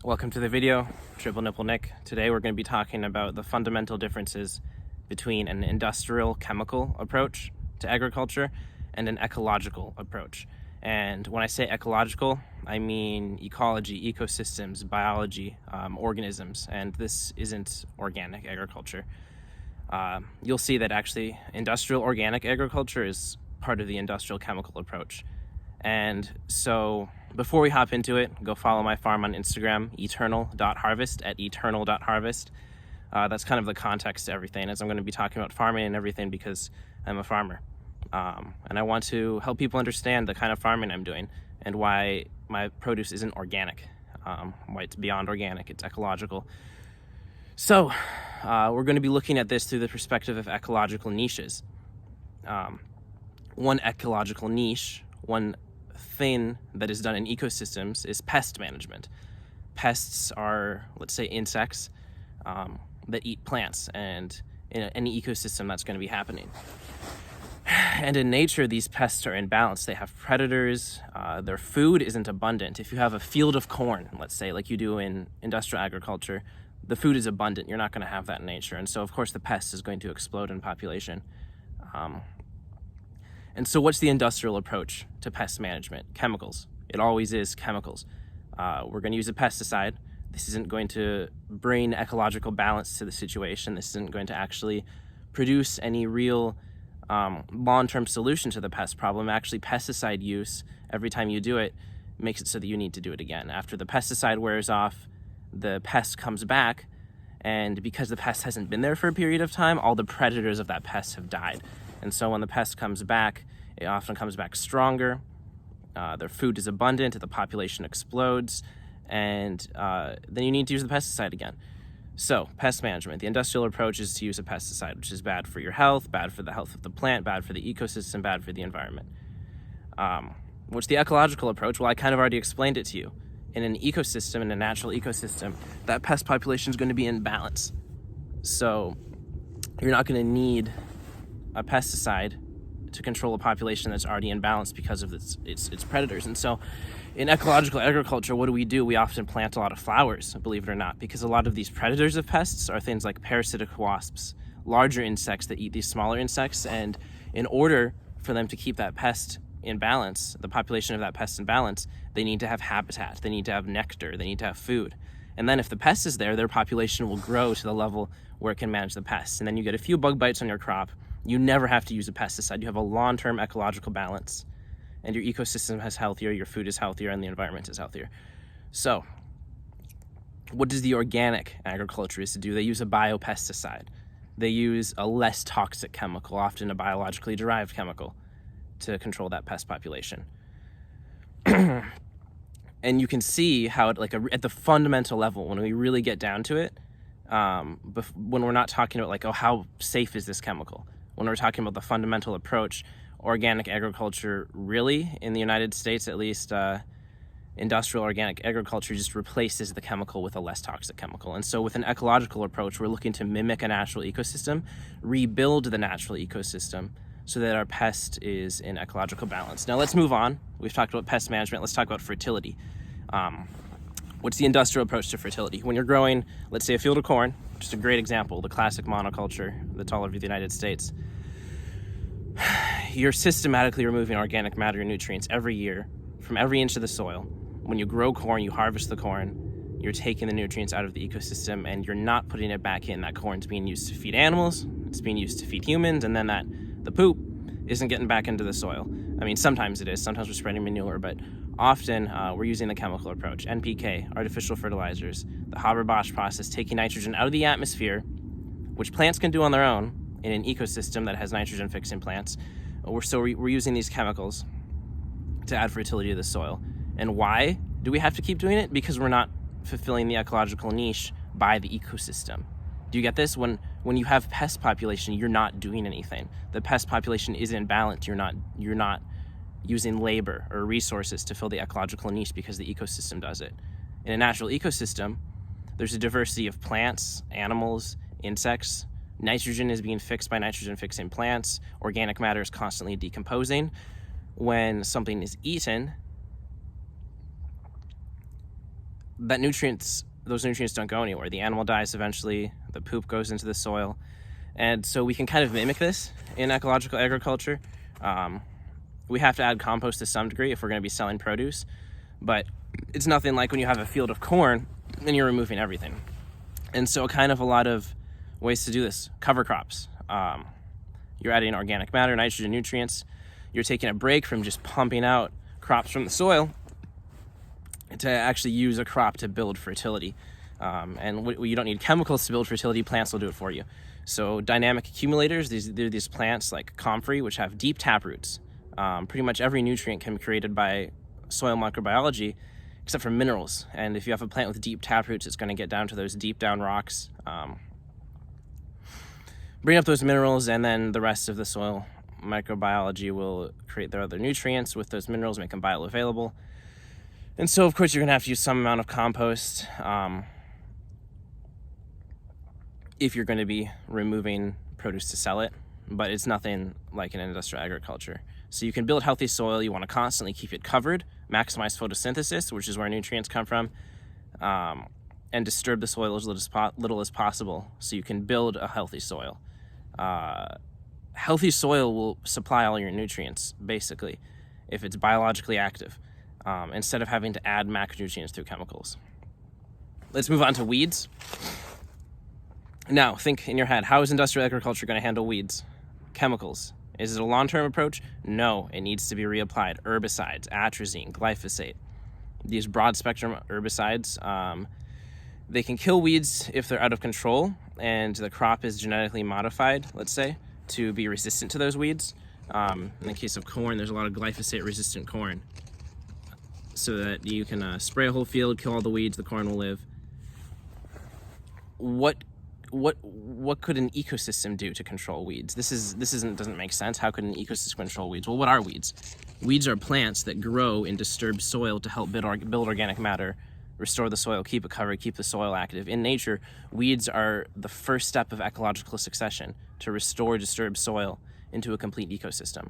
Welcome to the video, Triple Nipple Nick. Today we're going to be talking about the fundamental differences between an industrial chemical approach to agriculture and an ecological approach. And when I say ecological, I mean ecology, ecosystems, biology, organisms, and this isn't organic agriculture. You'll see that actually industrial organic agriculture is part of the industrial chemical approach. And so before we hop into it, go follow my farm on Instagram, eternal.harvest, at eternal.harvest. That's kind of the context to everything, as I'm going to be talking about farming and everything because I'm a farmer. And I want to help people understand the kind of farming I'm doing and why my produce isn't organic, why it's beyond organic, it's ecological. So we're going to be looking at this through the perspective of ecological niches. One ecological niche, one thing that is done in ecosystems is pest management. Pests are, let's say, insects that eat plants, and in any ecosystem that's going to be happening. And in nature, these pests are in balance. They have predators. Their food isn't abundant. If you have a field of corn, let's say, like you do in industrial agriculture, the food is abundant. You're not going to have that in nature. And so, of course, the pest is going to explode in population. And so what's the industrial approach to pest management? Chemicals. It always is chemicals. We're going to use a pesticide. This isn't going to bring ecological balance to the situation. This isn't going to actually produce any real long-term solution to the pest problem. Actually, pesticide use, every time you do it, makes it so that you need to do it again. After the pesticide wears off, the pest comes back, and because the pest hasn't been there for a period of time, all the predators of that pest have died. And so when the pest comes back, it often comes back stronger. Their food is abundant, the population explodes, and then you need to use the pesticide again. So, pest management. The industrial approach is to use a pesticide, which is bad for your health, bad for the health of the plant, bad for the ecosystem, bad for the environment. What's the ecological approach? Well, I kind of already explained it to you. In an ecosystem, in a natural ecosystem, that pest population is going to be in balance. So, you're not going to need a pesticide to control a population that's already in balance because of its predators. And so in ecological agriculture, what do? We often plant a lot of flowers, believe it or not, because a lot of these predators of pests are things like parasitic wasps, larger insects that eat these smaller insects. And in order for them to keep that pest in balance, the population of that pest in balance, they need to have habitat, they need to have nectar, they need to have food. And then if the pest is there, their population will grow to the level where it can manage the pests. And then you get a few bug bites on your crop. You never have to use a pesticide. You have a long-term ecological balance, and your ecosystem is healthier, your food is healthier, and the environment is healthier. So, what does the organic agriculturist do? They use a biopesticide. They use a less toxic chemical, often a biologically derived chemical, to control that pest population. And you can see how, at the fundamental level, when we really get down to it, when we're not talking about how safe is this chemical? When we're talking about the fundamental approach, organic agriculture really, in the United States at least, industrial organic agriculture just replaces the chemical with a less toxic chemical. And so with an ecological approach, we're looking to mimic a natural ecosystem, rebuild the natural ecosystem so that our pest is in ecological balance. Now let's move on. We've talked about pest management. Let's talk about fertility. What's the industrial approach to fertility? When you're growing, let's say, a field of corn, just a great example, the classic monoculture that's all over the United States. You're systematically removing organic matter and nutrients every year from every inch of the soil. When you grow corn, you harvest the corn, you're taking the nutrients out of the ecosystem, and you're not putting it back in. That corn's being used to feed animals, it's being used to feed humans, and then the poop isn't getting back into the soil. I mean, sometimes it is. Sometimes we're spreading manure, but often we're using the chemical approach. NPK, artificial fertilizers, the Haber-Bosch process, taking nitrogen out of the atmosphere, which plants can do on their own in an ecosystem that has nitrogen-fixing plants. We're using these chemicals to add fertility to the soil. And why do we have to keep doing it? Because we're not fulfilling the ecological niche by the ecosystem. Do you get this? When you have pest population, you're not doing anything. The pest population is in balance. You're not using labor or resources to fill the ecological niche because the ecosystem does it. In a natural ecosystem, there's a diversity of plants, animals, insects. Nitrogen is being fixed by nitrogen-fixing plants. Organic matter is constantly decomposing. When something is eaten, those nutrients don't go anywhere. The animal dies eventually, the poop goes into the soil. And so we can kind of mimic this in ecological agriculture. We have to add compost to some degree if we're going to be selling produce, but it's nothing like when you have a field of corn and you're removing everything. And so kind of a lot of ways to do this. Cover crops. You're adding organic matter, nitrogen, nutrients. You're taking a break from just pumping out crops from the soil to actually use a crop to build fertility. And you don't need chemicals to build fertility. Plants will do it for you. So dynamic accumulators, these plants like comfrey, which have deep taproots. Pretty much every nutrient can be created by soil microbiology, except for minerals. And if you have a plant with deep taproots, it's going to get down to those deep down rocks, bring up those minerals, and then the rest of the soil microbiology will create their other nutrients with those minerals, make them bioavailable. And so, of course, you're going to have to use some amount of compost if you're going to be removing produce to sell it, but it's nothing like in industrial agriculture. So you can build healthy soil. You want to constantly keep it covered, maximize photosynthesis, which is where nutrients come from, and disturb the soil as little as possible so you can build a healthy soil. Healthy soil will supply all your nutrients, basically, if it's biologically active, instead of having to add macronutrients through chemicals. Let's move on to weeds. Now, think in your head, how is industrial agriculture going to handle weeds? Chemicals. Is it a long-term approach? No, it needs to be reapplied. Herbicides, atrazine, glyphosate. These broad-spectrum herbicides, they can kill weeds if they're out of control and the crop is genetically modified, let's say, to be resistant to those weeds. In the case of corn, there's a lot of glyphosate-resistant corn, so that you can spray a whole field, kill all the weeds, the corn will live. What could an ecosystem do to control weeds? Doesn't make sense. How could an ecosystem control weeds? Well, what are weeds? Weeds are plants that grow in disturbed soil to help build organic matter, restore the soil, keep it covered, keep the soil active. In nature, weeds are the first step of ecological succession to restore disturbed soil into a complete ecosystem.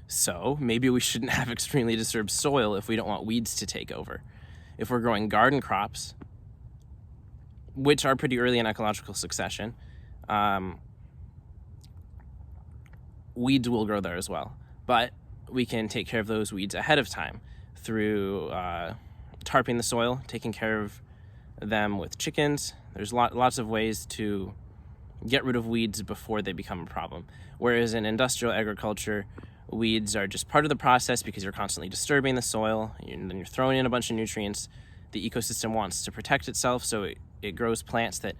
So maybe we shouldn't have extremely disturbed soil if we don't want weeds to take over. If we're growing garden crops, which are pretty early in ecological succession, weeds will grow there as well. But we can take care of those weeds ahead of time through tarping the soil, taking care of them with chickens. There's lots of ways to get rid of weeds before they become a problem. Whereas in industrial agriculture, weeds are just part of the process because you're constantly disturbing the soil, and then you're throwing in a bunch of nutrients. The ecosystem wants to protect itself, so it grows plants that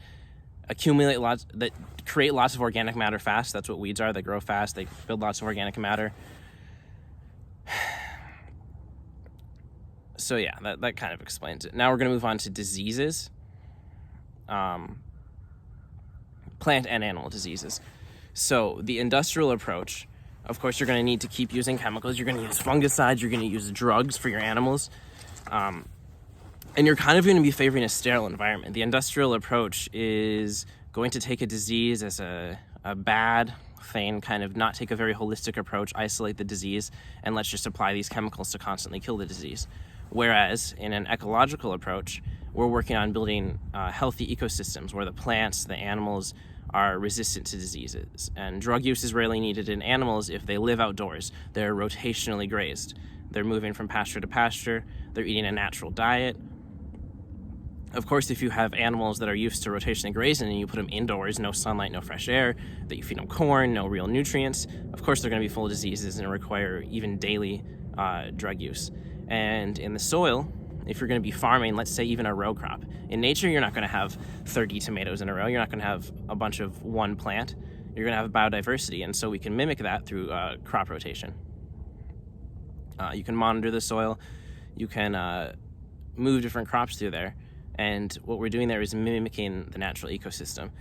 create lots of organic matter fast. That's what weeds are. They grow fast. They build lots of organic matter. So yeah, that kind of explains it. Now we're going to move on to diseases, plant and animal diseases. So the industrial approach, of course, you're going to need to keep using chemicals. You're going to use fungicides. You're going to use drugs for your animals. And you're kind of going to be favoring a sterile environment. The industrial approach is going to take a disease as a bad thing, kind of not take a very holistic approach, isolate the disease, and let's just apply these chemicals to constantly kill the disease. Whereas in an ecological approach, we're working on building healthy ecosystems where the plants, the animals are resistant to diseases. And drug use is rarely needed in animals if they live outdoors. They're rotationally grazed. They're moving from pasture to pasture. They're eating a natural diet. Of course, if you have animals that are used to rotationally grazing and you put them indoors, no sunlight, no fresh air, that you feed them corn, no real nutrients, of course they're going to be full of diseases and require even daily drug use. And in the soil, if you're going to be farming, let's say even a row crop, in nature you're not going to have 30 tomatoes in a row. You're not going to have a bunch of one plant. You're going to have biodiversity, and so we can mimic that through crop rotation. You can monitor the soil. You can move different crops through there. And what we're doing there is mimicking the natural ecosystem.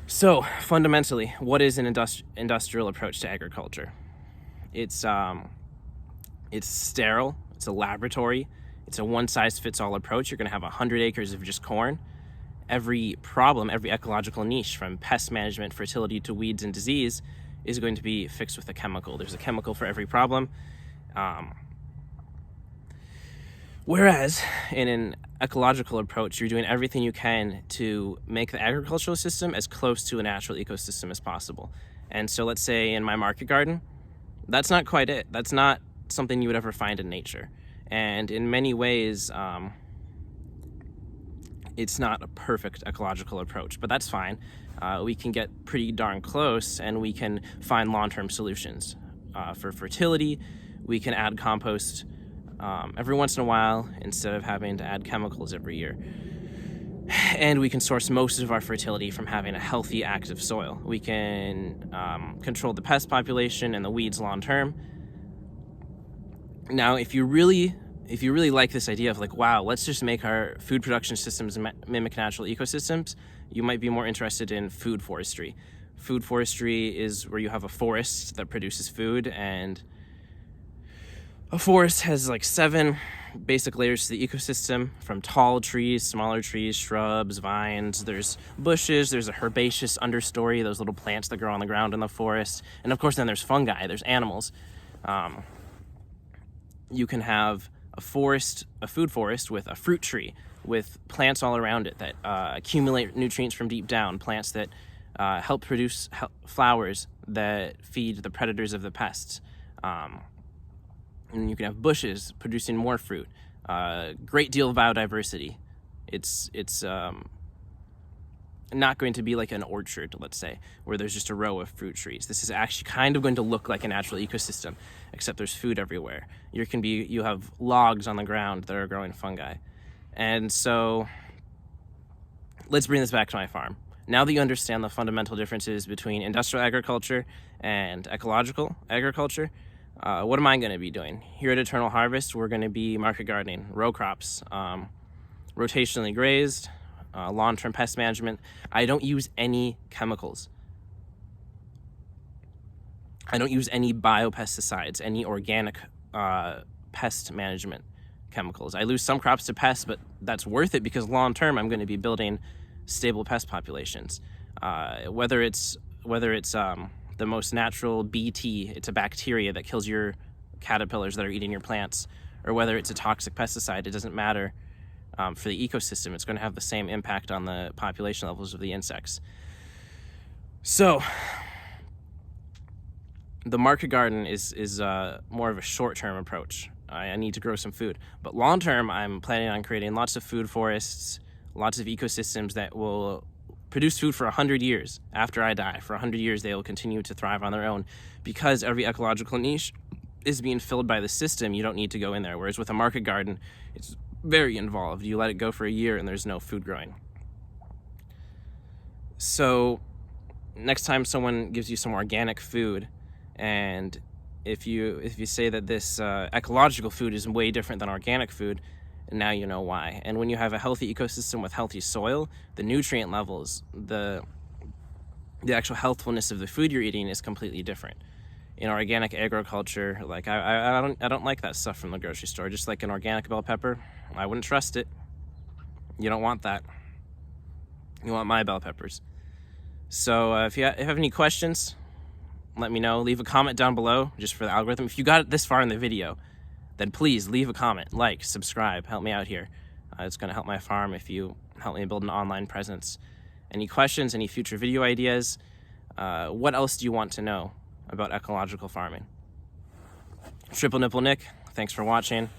So fundamentally, what is an industrial approach to agriculture? It's sterile. It's a laboratory. It's a one-size-fits-all approach. You're going to have 100 acres of just corn. Every problem, every ecological niche, from pest management, fertility, to weeds and disease, is going to be fixed with a chemical. There's a chemical for every problem. Whereas in an ecological approach, you're doing everything you can to make the agricultural system as close to a natural ecosystem as possible. And so let's say in my market garden, that's not quite it. That's not something you would ever find in nature. And in many ways, it's not a perfect ecological approach, but that's fine. We can get pretty darn close, and we can find long-term solutions. For fertility, we can add compost every once in a while instead of having to add chemicals every year. And we can source most of our fertility from having a healthy, active soil. We can control the pest population and the weeds long term. Now, if you really like this idea of like, wow, let's just make our food production systems mimic natural ecosystems, you might be more interested in food forestry. Food forestry is where you have a forest that produces food, and a forest has like 7 basic layers to the ecosystem, from tall trees, smaller trees, shrubs, vines. There's bushes, there's a herbaceous understory, those little plants that grow on the ground in the forest. And of course, then there's fungi, there's animals. You can have a food forest with a fruit tree, with plants all around it that accumulate nutrients from deep down, plants that help produce flowers that feed the predators of the pests. And you can have bushes producing more fruit. Great deal of biodiversity. It's not going to be like an orchard, let's say, where there's just a row of fruit trees. This is actually kind of going to look like a natural ecosystem, except there's food everywhere. You have logs on the ground that are growing fungi. And so let's bring this back to my farm. Now that you understand the fundamental differences between industrial agriculture and ecological agriculture, what am I going to be doing? Here at Eternal Harvest, we're going to be market gardening, row crops, rotationally grazed, long-term pest management. I don't use any chemicals. I don't use any biopesticides, any organic pest management chemicals. I lose some crops to pests, but that's worth it because long-term I'm going to be building stable pest populations. Whether it's the most natural BT, it's a bacteria that kills your caterpillars that are eating your plants, or whether it's a toxic pesticide, it doesn't matter. For the ecosystem, it's going to have the same impact on the population levels of the insects. So the market garden is more of a short-term approach. I need to grow some food. But long-term, I'm planning on creating lots of food forests, lots of ecosystems that will produce food for 100 years after I die. For 100 years, they will continue to thrive on their own. Because every ecological niche is being filled by the system, you don't need to go in there. Whereas with a market garden, it's very involved. You let it go for a year and there's no food growing. So next time someone gives you some organic food, and if you say that this ecological food is way different than organic food, now you know why. And when you have a healthy ecosystem with healthy soil, the nutrient levels, the actual healthfulness of the food you're eating is completely different. In organic agriculture, like I don't like that stuff from the grocery store. Just like an organic bell pepper, I wouldn't trust it. You don't want that. You want my bell peppers. So if you have any questions, let me know. Leave a comment down below just for the algorithm. If you got it this far in the video, then please leave a comment, like, subscribe, help me out here. It's going to help my farm if you help me build an online presence. Any questions, any future video ideas? What else do you want to know about ecological farming? Triple Nipple Nick, thanks for watching.